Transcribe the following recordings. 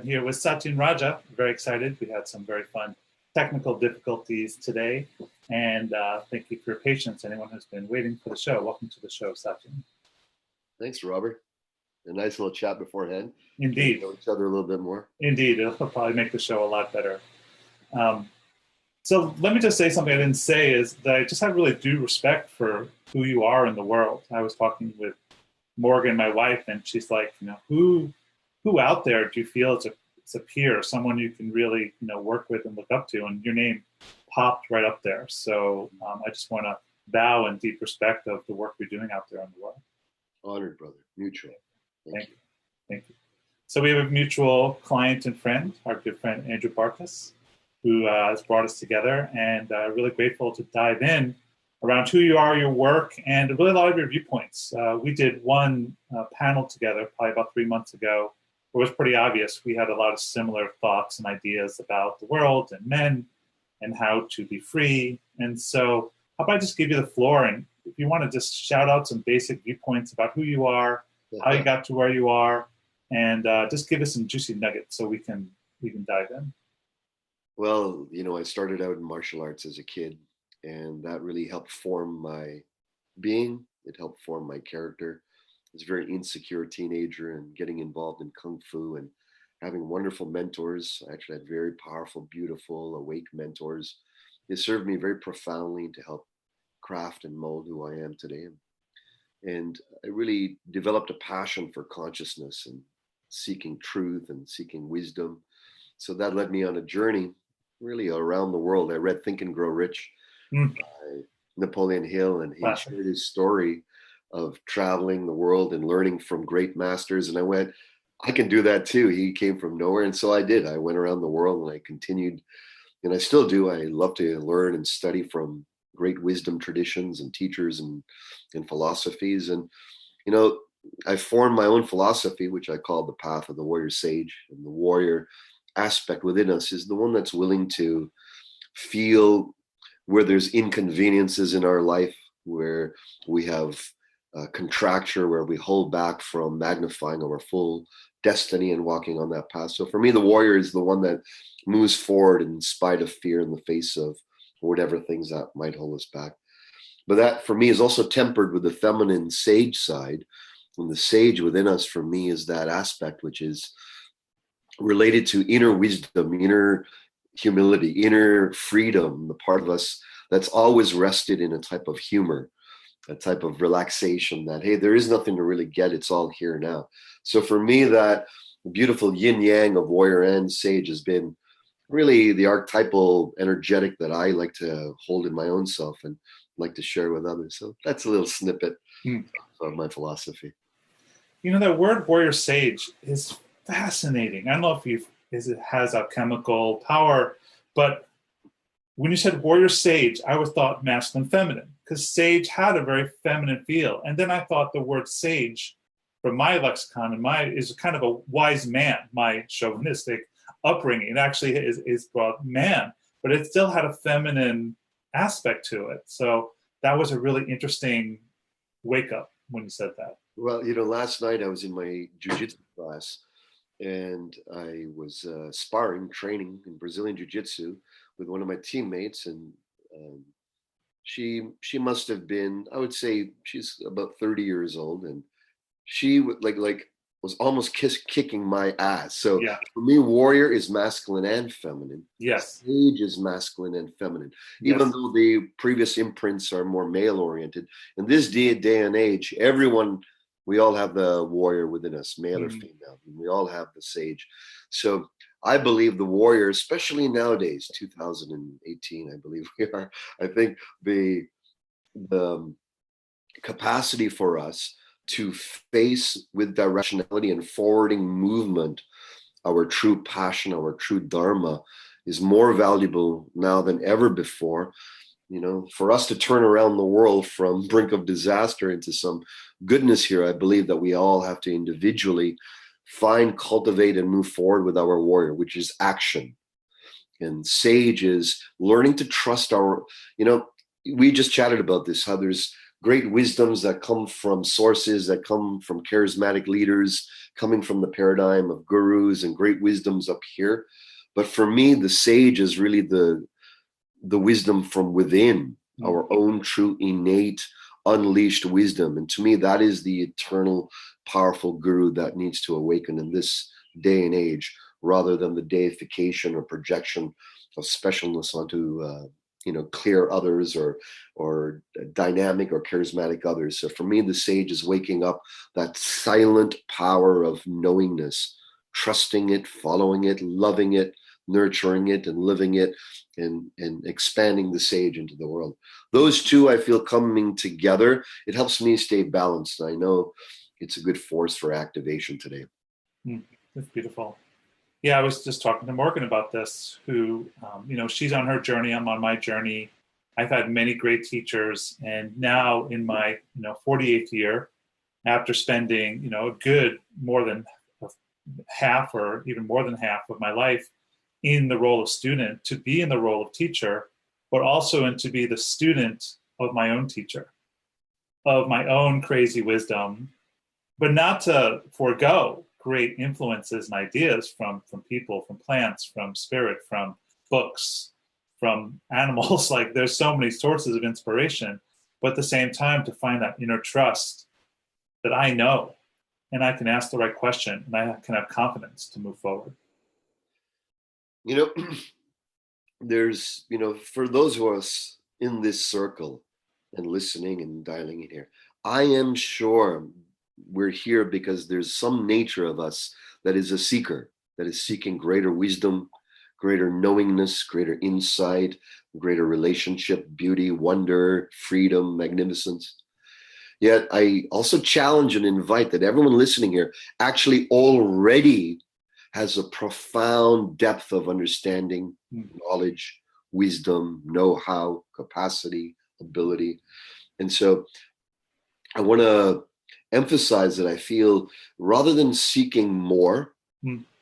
Here with Satyen Raja. Very excited. We had some very fun technical difficulties today. And thank you for your patience. Anyone who's been waiting for the show, welcome to the show, Satyen. Thanks, Robert. A nice little chat beforehand. Indeed. Know each other a little bit more. Indeed. It'll probably make the show a lot better. So let me just say something I didn't say is that I just have really due respect for who you are in the world. I was talking with Morgan, my wife, and she's like, who out there do you feel is a peer, someone you can really, work with and look up to? And your name popped right up there. So I just want to bow in deep respect of the work you're doing out there in the world. Honored, brother. Mutual. Thank you. Thank you. So we have a mutual client and friend, our good friend Andrew Barkas, who has brought us together, and really grateful to dive in around who you are, your work, and really a lot of your viewpoints. We did one panel together probably about 3 months ago. It was pretty obvious we had a lot of similar thoughts and ideas about the world and men and how to be free. And so how about I just give you the floor, and if you want to just shout out some basic viewpoints about who you are, how you got to where you are, and just give us some juicy nuggets so we can dive in. Well, I started out in martial arts as a kid, and that really helped form my being. It helped form my character. I was a very insecure teenager, and getting involved in Kung Fu and having wonderful mentors. I actually had very powerful, beautiful, awake mentors. It served me very profoundly to help craft and mold who I am today. And I really developed a passion for consciousness and seeking truth and seeking wisdom. So that led me on a journey really around the world. I read Think and Grow Rich by Napoleon Hill, and he shared his story of traveling the world and learning from great masters. And I went, I can do that too. He came from nowhere. And so I did. I went around the world and I continued, and I still do. I love to learn and study from great wisdom traditions and teachers and philosophies. And, I formed my own philosophy, which I call the path of the warrior sage. And the warrior aspect within us is the one that's willing to feel where there's inconveniences in our life, where we have contracture, where we hold back from magnifying our full destiny and walking on that path. So for me, the warrior is the one that moves forward in spite of fear, in the face of whatever things that might hold us back. But that for me is also tempered with the feminine sage side. And the sage within us for me is that aspect which is related to inner wisdom, inner humility, inner freedom, the part of us that's always rested in a type of humor, a type of relaxation that, hey, there is nothing to really get. It's all here now. So for me, that beautiful yin yang of warrior and sage has been really the archetypal energetic that I like to hold in my own self and like to share with others. So that's a little snippet of my philosophy. That word warrior sage is fascinating. I don't know if it has a chemical power, but when you said warrior sage, I always thought masculine, feminine, because sage had a very feminine feel. And then I thought the word sage, from my lexicon is kind of a wise man, my chauvinistic upbringing. It actually is brought man, but it still had a feminine aspect to it. So that was a really interesting wake up when you said that. Well, last night I was in my jiu-jitsu class, and I was sparring, training in Brazilian jiu-jitsu with one of my teammates, and she must have been, I would say she's about 30 years old, and she was almost kicking my ass. So for me, warrior is masculine and feminine. Yes. Sage is masculine and feminine, even though the previous imprints are more male oriented. In this day and age, we all have the warrior within us, male or female. And we all have the sage. So I believe the warrior, especially nowadays, 2018, I believe we are, I think the capacity for us to face with directionality and forwarding movement our true passion, our true dharma is more valuable now than ever before. For us to turn around the world from brink of disaster into some goodness here, I believe that we all have to individually find, cultivate, and move forward with our warrior, which is action. And sage is learning to trust we just chatted about this, how there's great wisdoms that come from sources, that come from charismatic leaders, coming from the paradigm of gurus and great wisdoms up here. But for me, the sage is really the wisdom from within, our own true, innate, unleashed wisdom. And to me, that is the eternal, powerful guru that needs to awaken in this day and age, rather than the deification or projection of specialness onto clear others or dynamic or charismatic others. So for me, the sage is waking up that silent power of knowingness, trusting it, following it, loving it, nurturing it, and living it, and expanding the sage into the world. Those two, I feel, coming together, it helps me stay balanced. I know it's a good force for activation today. That's beautiful. Yeah, I was just talking to Morgan about this, who, she's on her journey. I'm on my journey. I've had many great teachers. And now in my, 48th year, after spending, a good more than half or even more than half of my life in the role of student, to be in the role of teacher, but also and to be the student of my own teacher, of my own crazy wisdom, but not to forego great influences and ideas from people, from plants, from spirit, from books, from animals. Like there's so many sources of inspiration, but at the same time to find that inner trust that I know and I can ask the right question and I can have confidence to move forward. There's, for those of us in this circle and listening and dialing in here, I am sure we're here because there's some nature of us that is a seeker, that is seeking greater wisdom, greater knowingness, greater insight, greater relationship, beauty, wonder, freedom, magnificence. Yet I also challenge and invite that everyone listening here actually already has a profound depth of understanding, knowledge, wisdom, know-how, capacity, ability. And so I want to emphasize that I feel, rather than seeking more,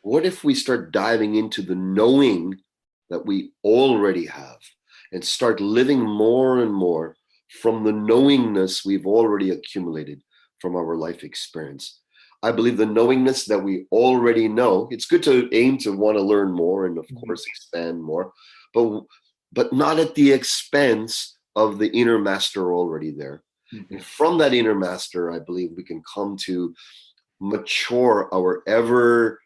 what if we start diving into the knowing that we already have and start living more and more from the knowingness we've already accumulated from our life experience? I believe the knowingness that we already know, it's good to aim to want to learn more and, of course, expand more, but not at the expense of the inner master already there. And from that inner master, I believe we can come to mature our ever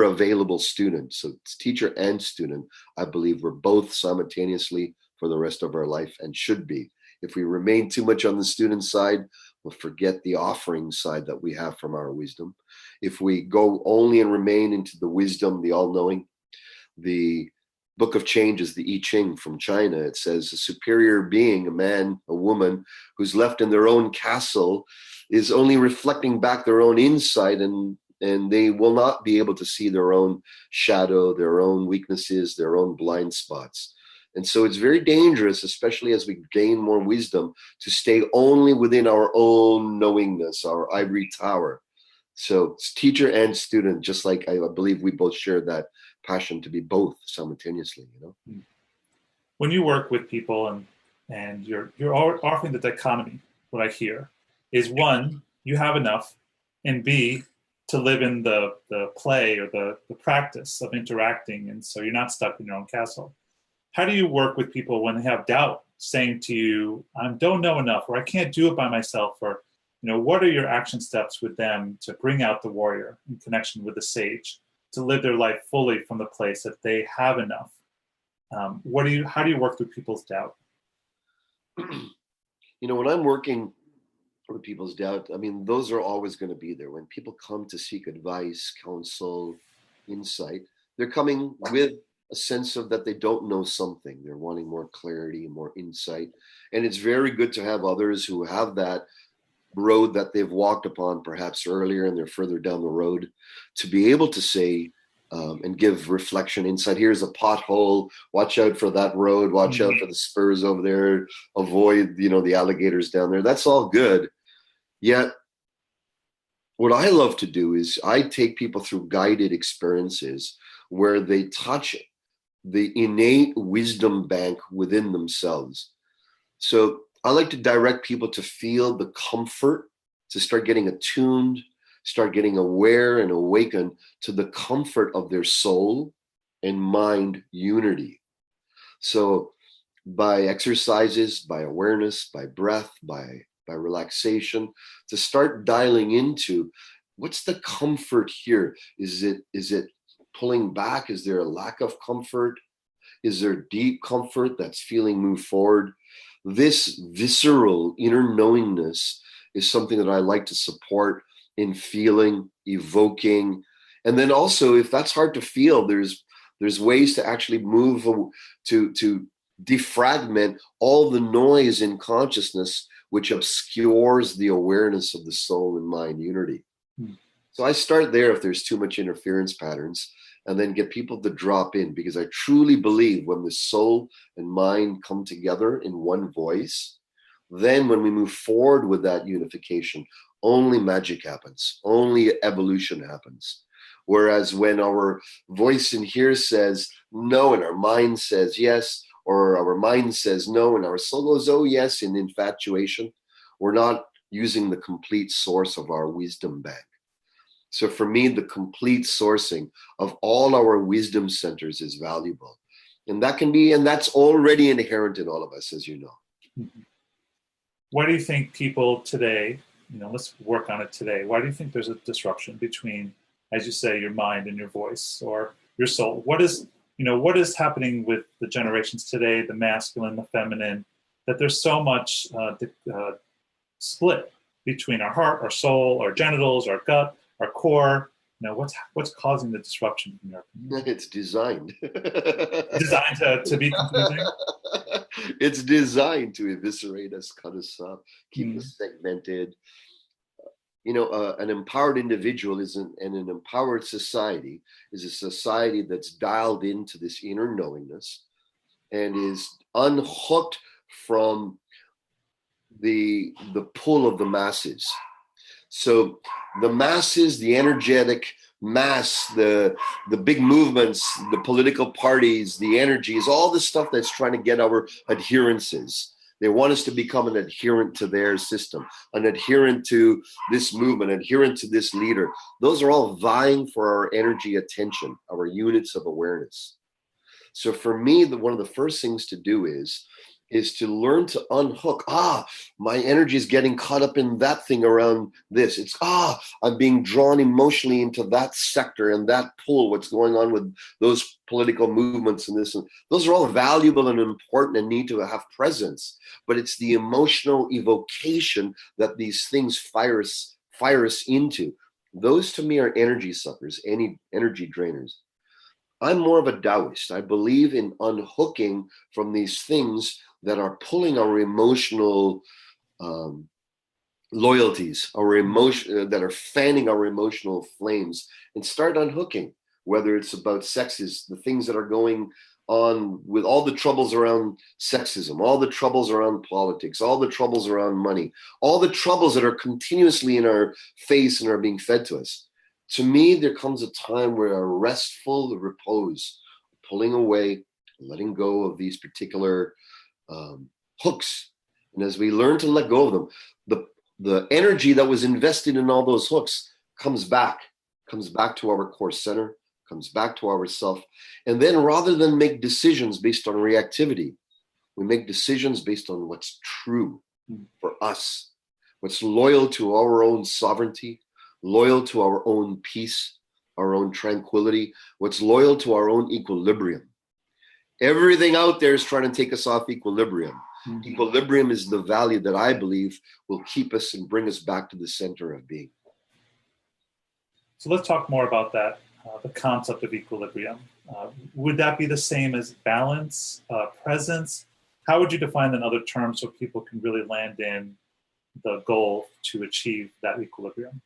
available student. So it's teacher and student. I believe we're both simultaneously for the rest of our life, and should be. If we remain too much on the student side, we'll forget the offering side that we have from our wisdom. If we go only and remain into the wisdom, the all-knowing, the Book of Changes, the I Ching from China, it says a superior being, a man, a woman, who's left in their own castle is only reflecting back their own insight, and they will not be able to see their own shadow, their own weaknesses, their own blind spots. And so it's very dangerous, especially as we gain more wisdom, to stay only within our own knowingness, our ivory tower. So it's teacher and student, just like I believe we both share that passion to be both simultaneously, When you work with people and you're offering the dichotomy, what I hear is, one, you have enough, and B, to live in the play or the practice of interacting, and so you're not stuck in your own castle. How do you work with people when they have doubt, saying to you, I don't know enough, or I can't do it by myself, or what are your action steps with them to bring out the warrior in connection with the sage, to live their life fully from the place that they have enough? How do you work through people's doubt? When I'm working with people's doubt, those are always going to be there. When people come to seek advice, counsel, insight, they're coming with a sense of that they don't know something. They're wanting more clarity, more insight. And it's very good to have others who have that road that they've walked upon perhaps earlier and they're further down the road, to be able to say and give reflection, insight. Here's a pothole, watch out for that road, watch out for the spurs over there, avoid the alligators down there. That's all good. Yet what I love to do is I take people through guided experiences where they touch the innate wisdom bank within themselves. So I like to direct people to feel the comfort, to start getting attuned, start getting aware and awakened to the comfort of their soul and mind unity. So by exercises, by awareness, by breath, by relaxation, to start dialing into what's the comfort here? Is it pulling back? Is there a lack of comfort? Is there deep comfort that's feeling move forward? This visceral inner knowingness is something that I like to support in feeling, evoking. And then also, if that's hard to feel, there's ways to actually move to defragment all the noise in consciousness which obscures the awareness of the soul and mind unity. So I start there if there's too much interference patterns, and then get people to drop in, because I truly believe when the soul and mind come together in one voice, then when we move forward with that unification, only magic happens, only evolution happens. Whereas when our voice in here says no and our mind says yes, or our mind says no and our soul goes, oh yes, in infatuation, we're not using the complete source of our wisdom bank. So for me, the complete sourcing of all our wisdom centers is valuable. And that's already inherent in all of us, as you know. Mm-hmm. Why do you think people today, let's work on it today. Why do you think there's a disruption between, as you say, your mind and your voice or your soul? What is happening with the generations today, the masculine, the feminine, that there's so much split between our heart, our soul, our genitals, our gut, our core? What's causing the disruption in your opinion? It's designed. Designed to be confusing? It's designed to eviscerate us, cut us up, keep us segmented. An empowered individual and an empowered society is a society that's dialed into this inner knowingness and is unhooked from the pull of the masses. So the masses, the energetic mass, the big movements, the political parties, the energies, all the stuff that's trying to get our adherences. They want us to become an adherent to their system, an adherent to this movement, adherent to this leader. Those are all vying for our energy attention, our units of awareness. So for me, one of the first things to do is to learn to unhook. My energy is getting caught up in that thing around this. It's, I'm being drawn emotionally into that sector and that pull, what's going on with those political movements and this. And those are all valuable and important and need to have presence. But it's the emotional evocation that these things fire us into. Those to me are energy suckers, any energy drainers. I'm more of a Taoist. I believe in unhooking from these things that are pulling our emotional loyalties, our emotion that are fanning our emotional flames, and start unhooking. Whether it's about sexes, the things that are going on with all the troubles around sexism, all the troubles around politics, all the troubles around money, all the troubles that are continuously in our face and are being fed to us. To me, there comes a time where a restful repose, pulling away, letting go of these particular hooks. And as we learn to let go of them, the energy that was invested in all those hooks comes back to our core center, comes back to ourself. And then rather than make decisions based on reactivity, we make decisions based on what's true for us, what's loyal to our own sovereignty, loyal to our own peace, our own tranquility, what's loyal to our own equilibrium. Everything out there is trying to take us off equilibrium. Mm-hmm. Equilibrium is the value that I believe will keep us and bring us back to the center of being. So let's talk more about that, the concept of equilibrium. Would that be the same as balance, presence? How would you define in other terms so people can really land in the goal to achieve that equilibrium?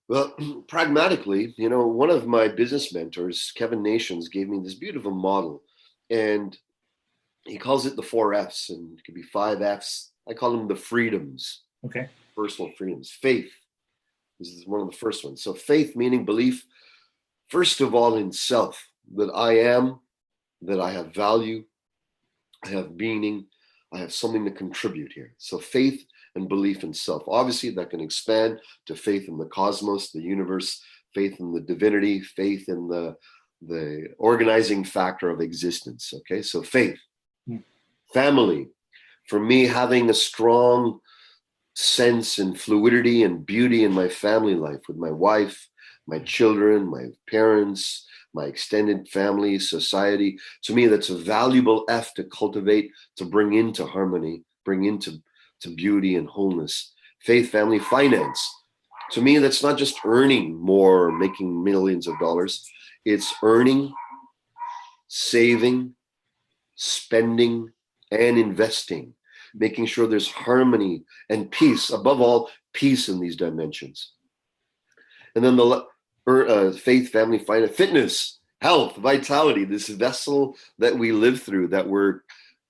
Well, pragmatically, one of my business mentors, Kevin Nations, gave me this beautiful model, and he calls it the 4 F's, and it could be 5 F's. I call them the freedoms. Okay. Personal freedoms. Faith. This is one of the first ones. So faith meaning belief, first of all, in self, that I am, that I have value, I have meaning, I have something to contribute here. So faith and belief in self. Obviously, that can expand to faith in the cosmos, the universe, faith in the divinity, faith in the organizing factor of existence. Okay, so faith. Family. For me, having a strong sense and fluidity and beauty in my family life with my wife, my children, my parents, my extended family, society. To me, that's a valuable F to cultivate, to bring into harmony, bring into beauty and wholeness. Faith, family, finance. To me, that's not just earning more or making millions of dollars. It's earning, saving, spending, and investing, making sure there's harmony and peace, above all, peace in these dimensions. And then the faith, family, finance, fitness, health, vitality, this vessel that we live through, that we're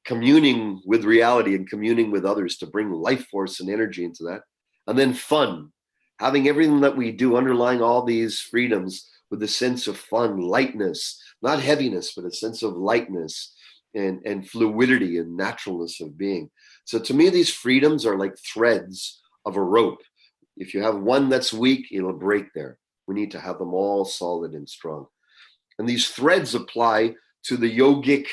communing with reality and communing with others to bring life force and energy into that. And then fun, having everything that we do underlying all these freedoms with a sense of fun, lightness, not heaviness, but a sense of lightness and fluidity and naturalness of being. So to me, these freedoms are like threads of a rope. If you have one that's weak, it'll break there. We need to have them all solid and strong. And these threads apply to the yogic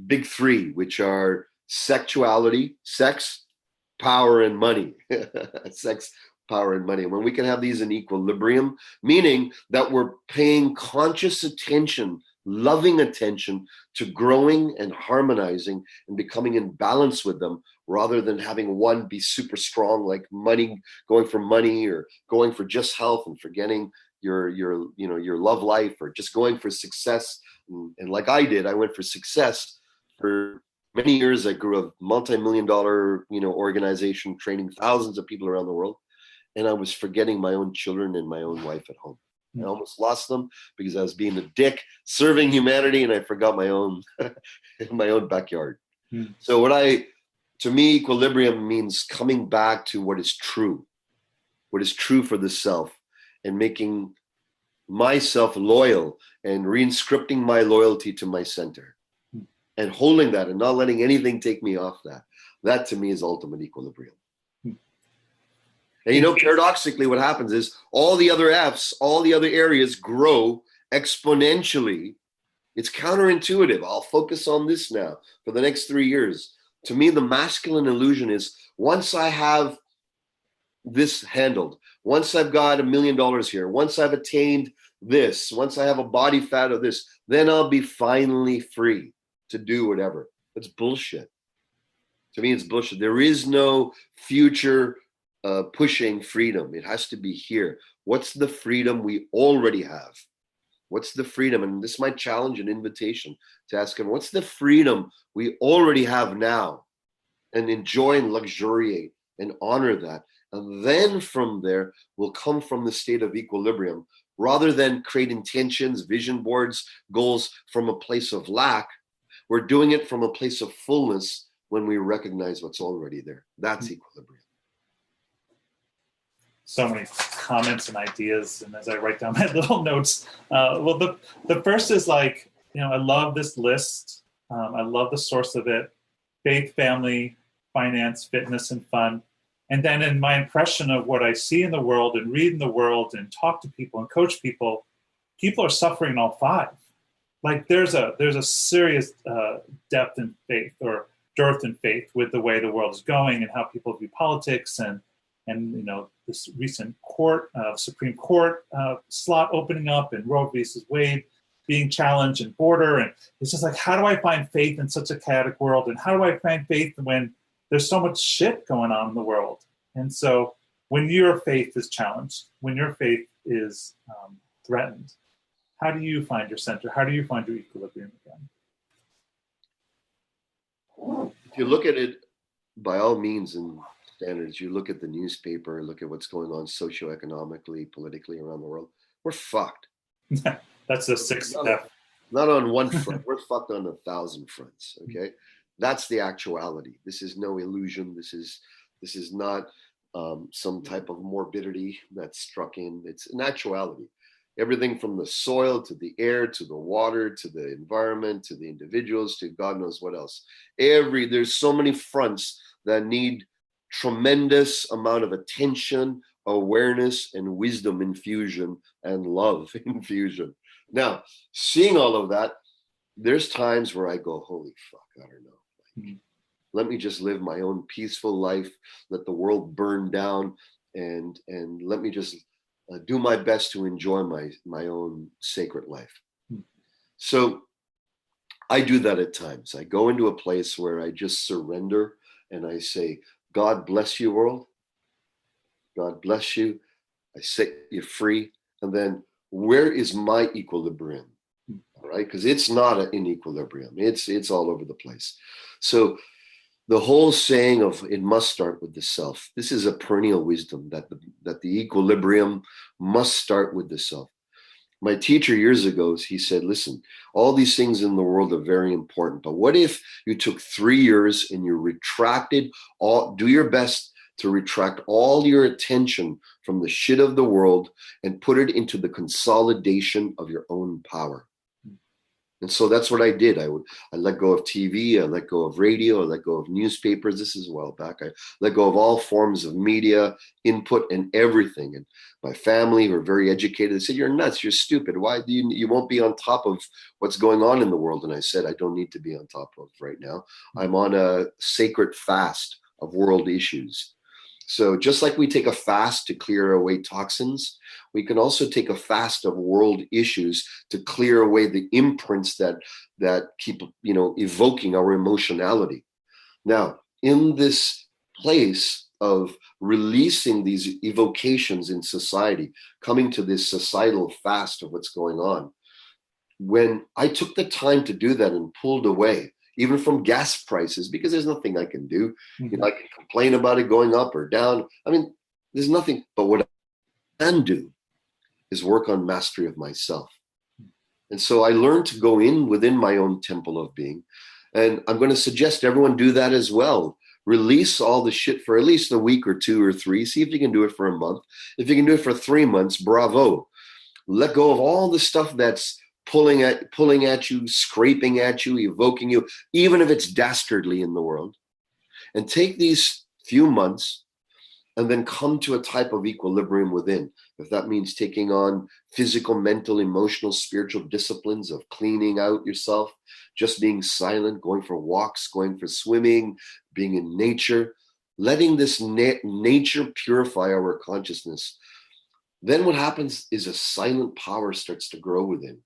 big three, which are sexuality, sex, power, and money. Sex, power, and money. When we can have these in equilibrium, meaning that we're paying conscious attention, loving attention to growing and harmonizing and becoming in balance with them, rather than having one be super strong, like money, going for money, or going for just health and forgetting your love life, or just going for success. And like I did, I went for success for many years. I grew a multi-million-dollar organization, training thousands of people around the world, and I was forgetting my own children and my own wife at home. I almost lost them because I was being a dick, serving humanity, and I forgot my own my own backyard. So to me, equilibrium means coming back to what is true for the self, and making myself loyal and reinscripting my loyalty to my center, and holding that and not letting anything take me off that. That to me is ultimate equilibrium. And paradoxically, what happens is all the other F's, all the other areas grow exponentially. It's counterintuitive. I'll focus on this now for the next 3 years. To me, the masculine illusion is, once I have this handled, once I've got $1 million here, once I've attained this, once I have a body fat of this, then I'll be finally free to do whatever. That's bullshit. To me, it's bullshit. There is no future pushing freedom. It has to be here. What's the freedom we already have? What's the freedom? And this might challenge an invitation to ask him, what's the freedom we already have now? And enjoy and luxuriate and honor that. And then from there, we'll come from the state of equilibrium, rather than create intentions, vision boards, goals from a place of lack. We're doing it from a place of fullness when we recognize what's already there. That's equilibrium. So many comments and ideas, and as I write down my little notes, well, the first is like, I love this list. I love the source of it: faith, family, finance, fitness, and fun. And then in my impression of what I see in the world and read in the world and talk to people and coach people, people are suffering in all five. Like there's a serious depth in faith, or dearth in faith, with the way the world is going and how people view politics, and this recent Supreme Court slot opening up, and Roe versus Wade being challenged, and border. And it's just like, how do I find faith in such a chaotic world? And how do I find faith when there's so much shit going on in the world? And so when your faith is challenged, when your faith is threatened, how do you find your center? How do you find your equilibrium again? If you look at it, by all means and standards, you look at the newspaper, look at what's going on socioeconomically, politically around the world, we're fucked. That's the sixth step. Not on one front, we're fucked on 1,000 fronts, okay? That's the actuality. This is no illusion. This is not some type of morbidity that's struck in. It's an actuality. everything from the soil to the air to the water to the environment to the individuals to God knows what else. There's so many fronts that need tremendous amount of attention, awareness, and wisdom infusion and love infusion. Now, seeing all of that, there's times where I go, holy fuck, I don't know. Like, let me just live my own peaceful life, let the world burn down, and let me just do my best to enjoy my own sacred life. So I do that at times. I go into a place where I just surrender and I say, God bless you, world. God bless you. I set you free. And then where is my equilibrium? All right, because it's not in equilibrium. It's all over the place. So the whole saying of it must start with the self. This is a perennial wisdom that the equilibrium must start with the self. My teacher years ago, he said, listen, all these things in the world are very important, but what if you took 3 years and you do your best to retract all your attention from the shit of the world and put it into the consolidation of your own power. And so that's what I did. I let go of TV, I let go of radio, I let go of newspapers. This is a while back. I let go of all forms of media input and everything. And my family were very educated. They said, you're nuts, you're stupid. Why do you won't be on top of what's going on in the world? And I said, I don't need to be on top of right now. I'm on a sacred fast of world issues. So just like we take a fast to clear away toxins, we can also take a fast of world issues to clear away the imprints that keep, evoking our emotionality. Now, in this place of releasing these evocations in society, coming to this societal fast of what's going on, when I took the time to do that and pulled away, even from gas prices, because there's nothing I can do. Mm-hmm. I can complain about it going up or down. I mean, there's nothing, but what I can do is work on mastery of myself. And so I learned to go within my own temple of being. And I'm going to suggest everyone do that as well. Release all the shit for at least a week or 2 or 3. See if you can do it for a month. If you can do it for 3 months, bravo. Let go of all the stuff that's pulling at you, scraping at you, evoking you, even if it's dastardly in the world. And take these few months and then come to a type of equilibrium within. If that means taking on physical, mental, emotional, spiritual disciplines of cleaning out yourself, just being silent, going for walks, going for swimming, being in nature, letting this nature purify our consciousness. Then what happens is a silent power starts to grow within.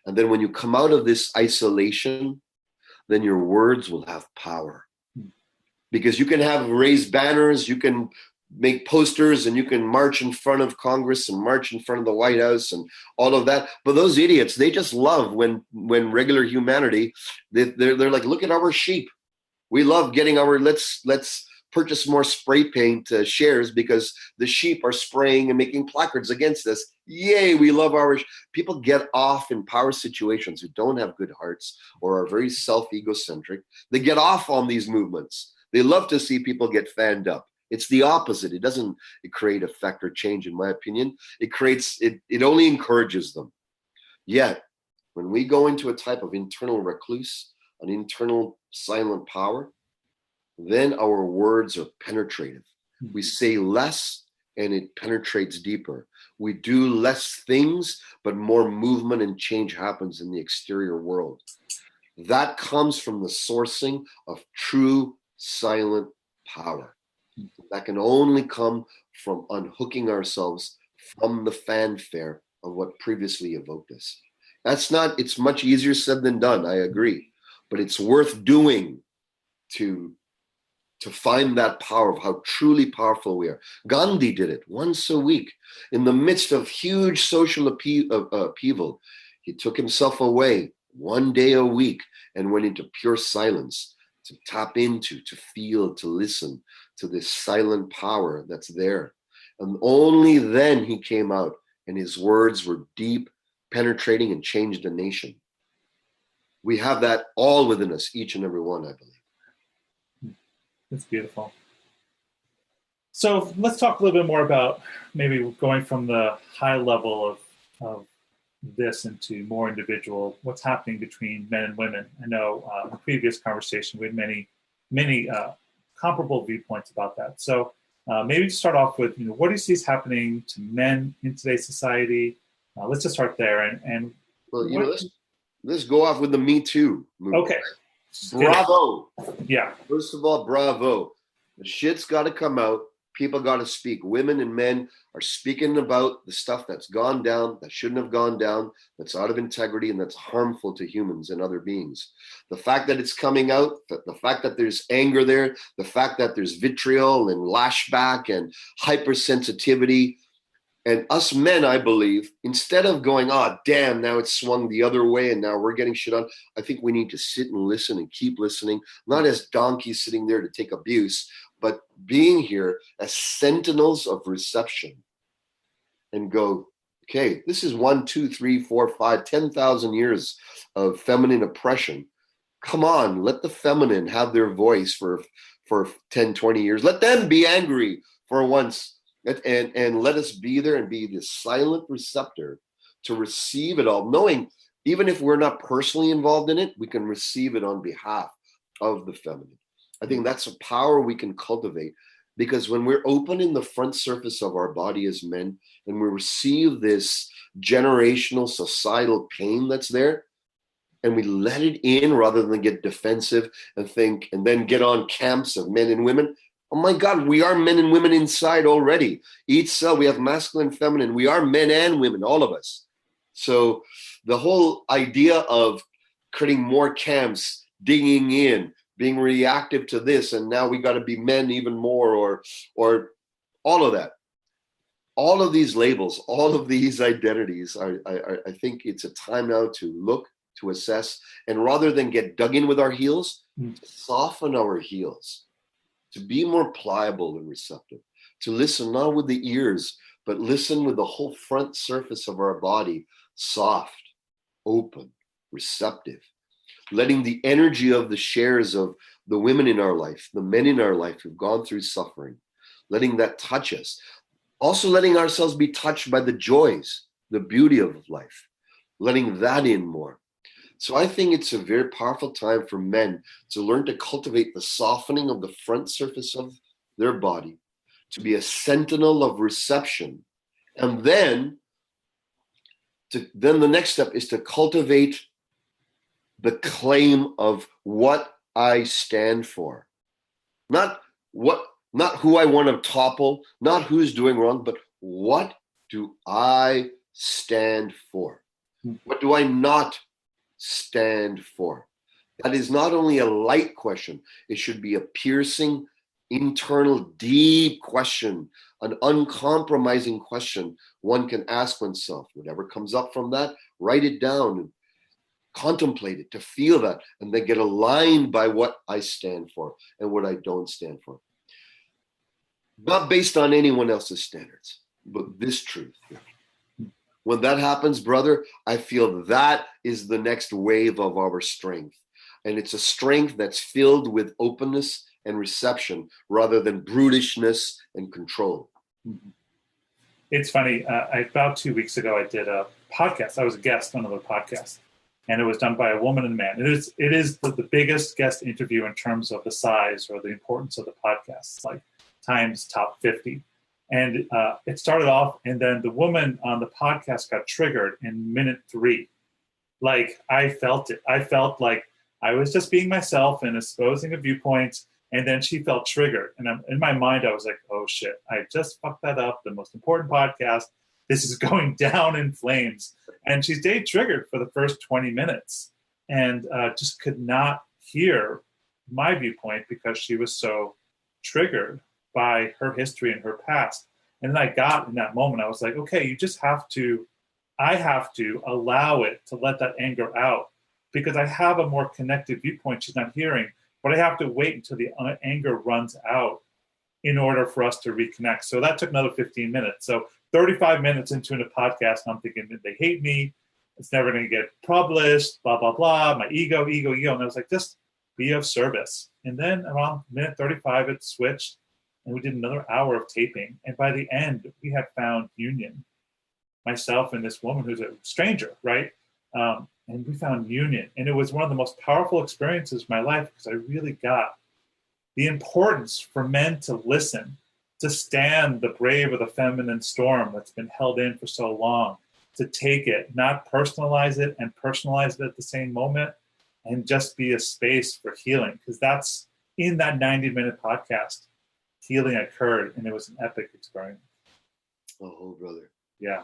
And then when you come out of this isolation, then your words will have power. Because you can have raised banners, you can make posters, and you can march in front of Congress and march in front of the White House and all of that. But those idiots, they just love when regular humanity, they're like, look at our sheep. We love getting let's purchase more spray paint shares because the sheep are spraying and making placards against us. Yay, we love people get off in power situations who don't have good hearts or are very self-egocentric. They get off on these movements. They love to see people get fanned up. It's the opposite. It doesn't create effect or change, in my opinion. It only encourages them. Yet, when we go into a type of internal recluse, an internal silent power, then our words are penetrative. We say less and it penetrates deeper. We do less things, but more movement and change happens in the exterior world. That comes from the sourcing of true silent power. That can only come from unhooking ourselves from the fanfare of what previously evoked us. It's much easier said than done, I agree, but it's worth doing to find that power of how truly powerful we are. Gandhi did it once a week in the midst of huge social upheaval. He took himself away 1 day a week and went into pure silence to tap into, to feel, to listen to this silent power that's there. And only then he came out and his words were deep, penetrating, and changed a nation. We have that all within us, each and every one, I believe. That's beautiful. So let's talk a little bit more about maybe going from the high level of of this into more individual, what's happening between men and women. I know in the previous conversation we had many comparable viewpoints about that. So maybe to start off with, what do you see is happening to men in today's society? Let's just start there. And well, let's go off with the Me Too movement. Okay. Bravo. Yeah. First of all, bravo. The shit's got to come out. People got to speak. Women and men are speaking about the stuff that's gone down, that shouldn't have gone down, that's out of integrity, and that's harmful to humans and other beings. The fact that it's coming out, the fact that there's anger there, the fact that there's vitriol and lashback and hypersensitivity. And us men, I believe, instead of going, oh, damn, now it's swung the other way and now we're getting shit on, I think we need to sit and listen and keep listening, not as donkeys sitting there to take abuse, but being here as sentinels of reception and go, okay, this is 1, 2, 3, 4, 5, 10,000 years of feminine oppression. Come on, let the feminine have their voice for 10, 20 years. Let them be angry for once. And let us be there and be this silent receptor to receive it all, knowing even if we're not personally involved in it, we can receive it on behalf of the feminine. I think that's a power we can cultivate, because when we're open in the front surface of our body as men and we receive this generational societal pain that's there, and we let it in rather than get defensive and think and then get on camps of men and women. Oh my God, we are men and women inside already. Each cell, we have masculine, feminine. We are men and women, all of us. So the whole idea of creating more camps, digging in, being reactive to this, and now we got to be men even more, or all of that. All of these labels, all of these identities, I think it's a time now to look, to assess, and rather than get dug in with our heels, to soften our heels. To be more pliable and receptive, to listen not with the ears, but listen with the whole front surface of our body, soft, open, receptive, letting the energy of the shares of the women in our life, the men in our life who've gone through suffering, letting that touch us. Also letting ourselves be touched by the joys, the beauty of life, letting that in more. So I think it's a very powerful time for men to learn to cultivate the softening of the front surface of their body, to be a sentinel of reception. And then the next step is to cultivate the claim of what I stand for. Not who I want to topple, not who's doing wrong, but what do I stand for? What do I not stand for? That is not only a light question, it should be a piercing, internal, deep question, an uncompromising question one can ask oneself. Whatever comes up from that, write it down and contemplate it, to feel that, and then get aligned by what I stand for and what I don't stand for. Not based on anyone else's standards, but this truth. When that happens, brother, I feel that is the next wave of our strength. And it's a strength that's filled with openness and reception rather than brutishness and control. It's funny. About 2 weeks ago, I did a podcast. I was a guest on another podcast, and it was done by a woman and a man. It is the biggest guest interview in terms of the size or the importance of the podcast, like Times Top 50. And it started off, and then the woman on the podcast got triggered in minute 3. Like, I felt it. I felt like I was just being myself and exposing a viewpoint, and then she felt triggered. And in my mind, I was like, oh, shit, I just fucked that up. The most important podcast. This is going down in flames. And she stayed triggered for the first 20 minutes and just could not hear my viewpoint because she was so triggered by her history and her past. And then I got in that moment, I was like, okay, I have to allow it to let that anger out, because I have a more connected viewpoint she's not hearing, but I have to wait until the anger runs out in order for us to reconnect. So that took another 15 minutes. So 35 minutes into a podcast, I'm thinking that they hate me. It's never going to get published, blah, blah, blah. My ego. And I was like, just be of service. And then around minute 35, it switched. And we did another hour of taping. And by the end, we had found union. myself and this woman who's a stranger, right? And we found union. And it was one of the most powerful experiences of my life because I really got the importance for men to listen, to stand the brave of the feminine storm that's been held in for so long, to take it, not personalize it and personalize it at the same moment, and just be a space for healing. Because that's in that 90-minute podcast, healing occurred, and it was an epic experience. Oh, brother. Yeah.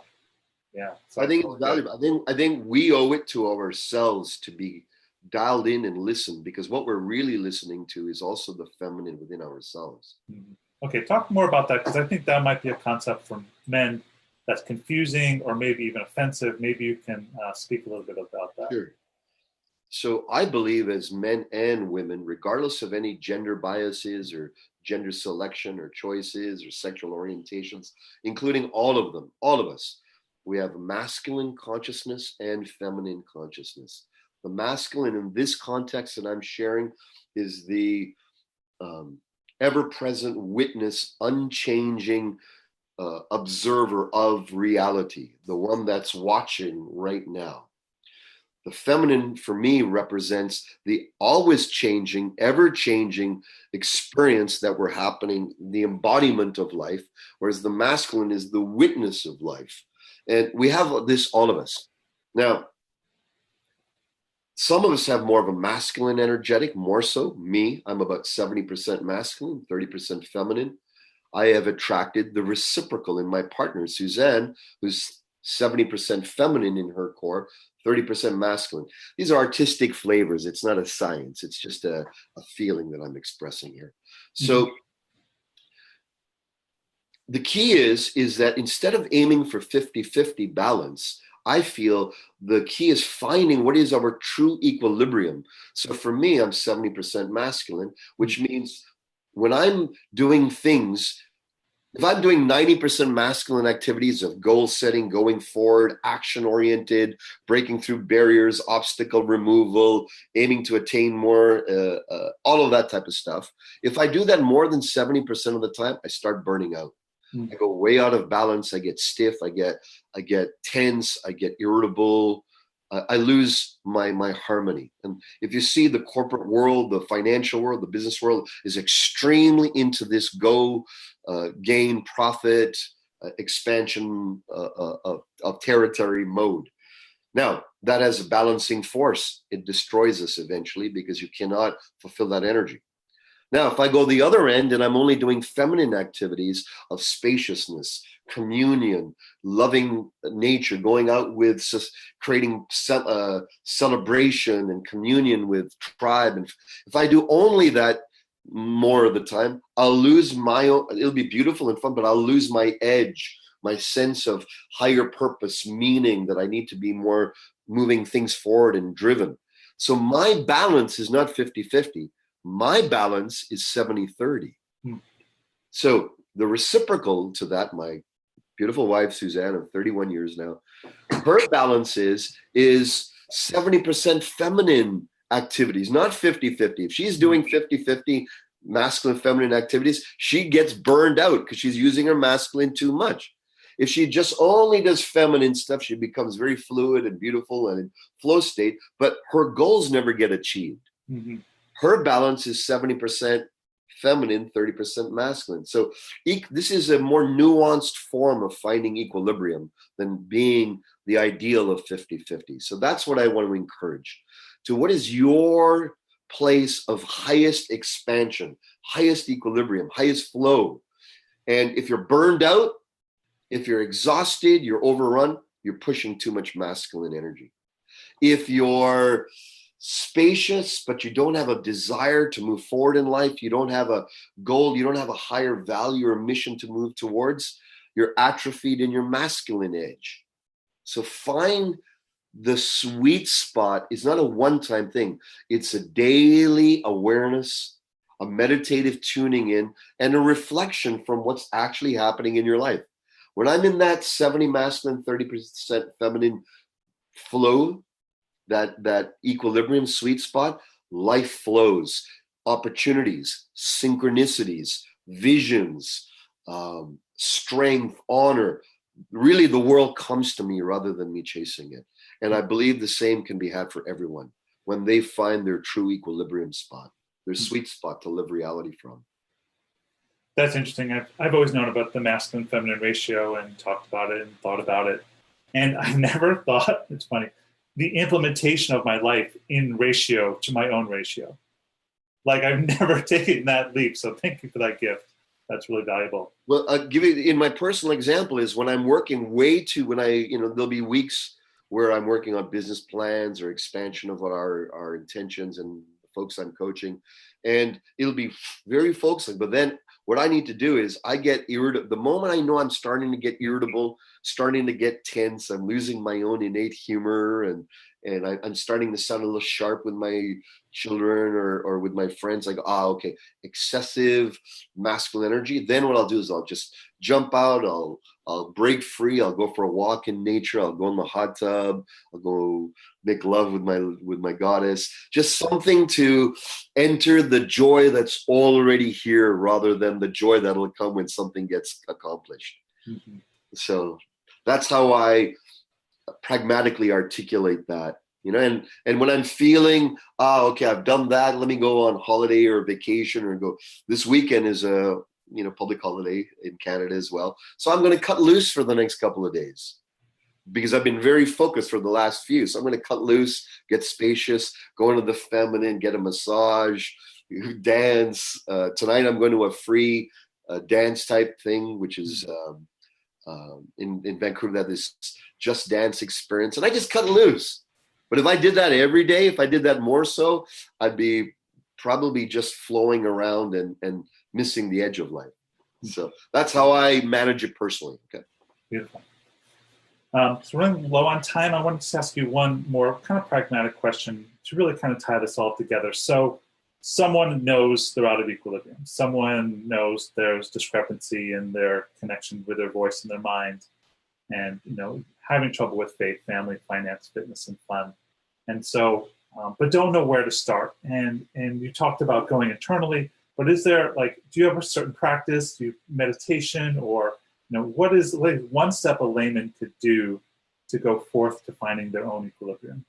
Yeah. So I think it's valuable. I think we owe it to ourselves to be dialed in and listen, because what we're really listening to is also the feminine within ourselves. Mm-hmm. Okay, talk more about that, because I think that might be a concept for men that's confusing or maybe even offensive. Maybe you can speak a little bit about that. Sure. So I believe as men and women, regardless of any gender biases or gender selection or choices or sexual orientations, including all of them, all of us, we have masculine consciousness and feminine consciousness. The masculine in this context that I'm sharing is the ever-present witness, unchanging observer of reality, the one that's watching right now. The feminine, for me, represents the always changing, ever-changing experience that we're happening, the embodiment of life, whereas the masculine is the witness of life. And we have this, all of us. Now, some of us have more of a masculine energetic, more so. Me, I'm about 70% masculine, 30% feminine. I have attracted the reciprocal in my partner, Suzanne, who's 70% feminine in her core, 30% masculine. These are artistic flavors. It's not a science. It's just a feeling that I'm expressing here. So the key is that instead of aiming for 50-50 balance, I feel the key is finding what is our true equilibrium. So for me, I'm 70% masculine, which means when I'm doing things, if I'm doing 90% masculine activities of goal setting, going forward, action-oriented, breaking through barriers, obstacle removal, aiming to attain more, all of that type of stuff, if I do that more than 70% of the time, I start burning out. I go way out of balance. I get stiff. I get tense. I get irritable. I lose my harmony. And if you see the corporate world, the financial world, the business world is extremely into this gain, profit, expansion of territory mode. Now, that has a balancing force. It destroys us eventually because you cannot fulfill that energy. Now, if I go the other end and I'm only doing feminine activities of spaciousness, communion, loving nature, going out with creating celebration and communion with tribe, and if I do only that more of the time, I'll lose it'll be beautiful and fun, but I'll lose my edge, my sense of higher purpose, meaning that I need to be more moving things forward and driven. So my balance is not 50-50. My balance is 70-30. So the reciprocal to that, my beautiful wife, Suzanne, of 31 years now, her balance is 70% feminine activities, not 50-50. If she's doing 50-50 masculine, feminine activities, she gets burned out because she's using her masculine too much. If she just only does feminine stuff, she becomes very fluid and beautiful and in flow state, but her goals never get achieved. Mm-hmm. Her balance is 70% feminine, 30% masculine. So this is a more nuanced form of finding equilibrium than being the ideal of 50-50. So that's what I want to encourage. To what is your place of highest expansion, highest equilibrium, highest flow? And if you're burned out, if you're exhausted, you're overrun, you're pushing too much masculine energy. If you're spacious, but you don't have a desire to move forward in life, you don't have a goal, you don't have a higher value or mission to move towards, you're atrophied in your masculine edge. So find the sweet spot. It's not a one-time thing. It's a daily awareness, a meditative tuning in, and a reflection from what's actually happening in your life. When I'm in that 70 masculine, 30% feminine flow, that equilibrium sweet spot, life flows, opportunities, synchronicities, visions, strength, honor, really the world comes to me rather than me chasing it. And I believe the same can be had for everyone when they find their true equilibrium spot, their sweet spot to live reality from. That's interesting. I've always known about the masculine feminine ratio and talked about it and thought about it. And I never thought, it's funny, the implementation of my life in ratio to my own ratio. Like I've never taken that leap. So thank you for that gift. That's really valuable. Well, I'll give you, in my personal example is when I'm working there'll be weeks where I'm working on business plans or expansion of what our intentions and the folks I'm coaching, and it'll be very focusing. But then what I need to do is I get irritable. The moment I know I'm starting to get irritable, starting to get tense, I'm losing my own innate humor, and I'm starting to sound a little sharp with my children or with my friends. Like, okay, excessive masculine energy. Then what I'll do is I'll just jump out. I'll break free. I'll go for a walk in nature. I'll go in the hot tub. I'll go make love with my goddess. Just something to enter the joy that's already here, rather than the joy that'll come when something gets accomplished. Mm-hmm. So that's how I pragmatically articulate that, and when I'm feeling, okay, I've done that, let me go on holiday or vacation, or go, this weekend is a public holiday in Canada as well, so I'm going to cut loose for the next couple of days because I've been very focused for the last few. So I'm going to cut loose, get spacious, go into the feminine, get a massage, dance. Tonight I'm going to a free dance type thing, which is in Vancouver, that this Just Dance experience, and I just cut loose. But if I did that every day, if I did that more so, I'd be probably just flowing around and missing the edge of life. So that's how I manage it personally. Okay. Beautiful. So we're running low on time. I wanted to ask you one more kind of pragmatic question to really kind of tie this all together. So someone knows they're out of equilibrium. Someone knows there's discrepancy in their connection with their voice and their mind, and having trouble with faith, family, finance, fitness, and fun. And so, but don't know where to start. And you talked about going internally, but is there do you have a certain practice? Do you meditation, or what is one step a layman could do to go forth to finding their own equilibrium?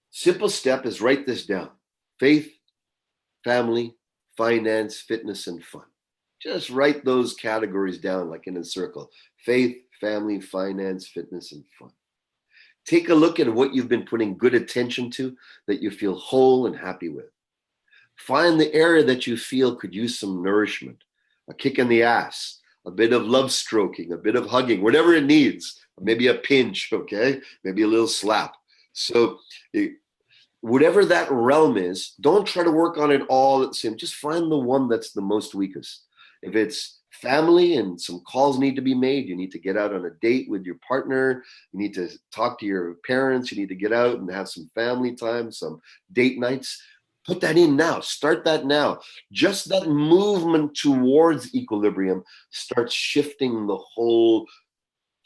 Simple step is write this down: faith, family, finance, fitness, and fun. Just write those categories down like in a circle: faith, family, finance, fitness, and fun. Take a look at what you've been putting good attention to that you feel whole and happy with. Find the area that you feel could use some nourishment, a kick in the ass, a bit of love stroking, a bit of hugging, whatever it needs, maybe a pinch, okay? Maybe a little slap. So whatever that realm is, don't try to work on it all at the same. Just find the one that's the most weakest. If it's family and some calls need to be made, you need to get out on a date with your partner, you need to talk to your parents, you need to get out and have some family time, some date nights. Put that in now. Start that now. Just that movement towards equilibrium starts shifting the whole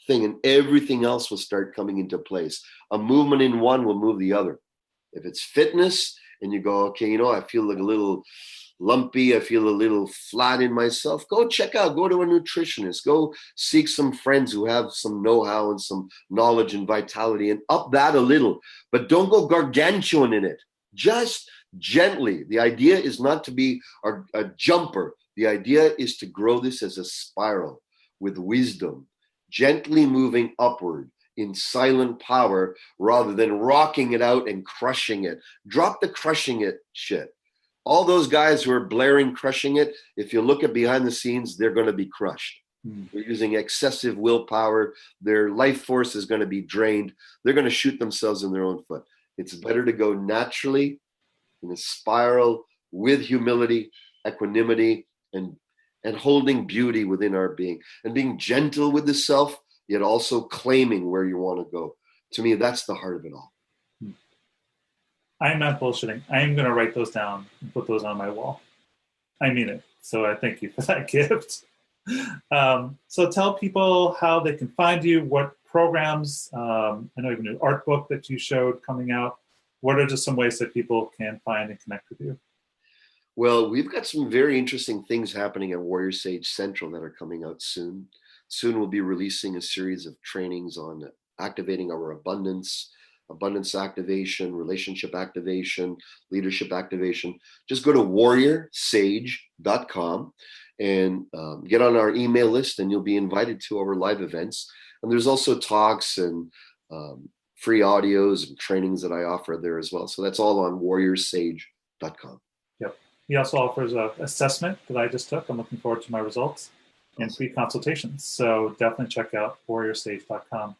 thing, and everything else will start coming into place. A movement in one will move the other. If it's fitness and you go, okay, I feel like a little lumpy, I feel a little flat in myself, go check out, go to a nutritionist, go seek some friends who have some know-how and some knowledge and vitality, and up that a little. But don't go gargantuan in it. Just gently. The idea is not to be a jumper. The idea is to grow this as a spiral with wisdom, gently moving upward in silent power rather than rocking it out and crushing it. Drop the crushing it shit. All those guys who are blaring crushing it, if you look at behind the scenes, they're going to be crushed. They're using excessive willpower. Their life force is going to be drained. They're going to shoot themselves in their own foot. It's better to go naturally in a spiral with humility, equanimity, and holding beauty within our being, and being gentle with the self, yet also claiming where you want to go. To me, that's the heart of it all. I'm not bullshitting. I am going to write those down and put those on my wall. I mean it. So I thank you for that gift. So tell people how they can find you, what programs, I know you have a new art book that you showed coming out. What are just some ways that people can find and connect with you? Well, we've got some very interesting things happening at Warrior Sage Central that are coming out soon. Soon we'll be releasing a series of trainings on activating our abundance, abundance activation, relationship activation, leadership activation. Just go to warriorsage.com and get on our email list, and you'll be invited to our live events. And there's also talks and free audios and trainings that I offer there as well. So that's all on warriorsage.com. Yep. He also offers an assessment that I just took. I'm looking forward to my results and free consultations. So definitely check out warriorsage.com.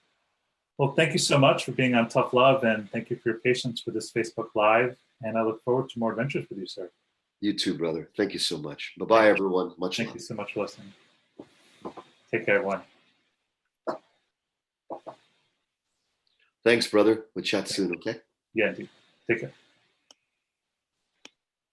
Well, thank you so much for being on Tough Love, and thank you for your patience for this Facebook Live. And I look forward to more adventures with you, sir. You too, brother. Thank you so much. Bye-bye, everyone. Much love. Thank you so much for listening. Take care, everyone. Thanks, brother. We'll chat soon, okay? Yeah, indeed. Take care.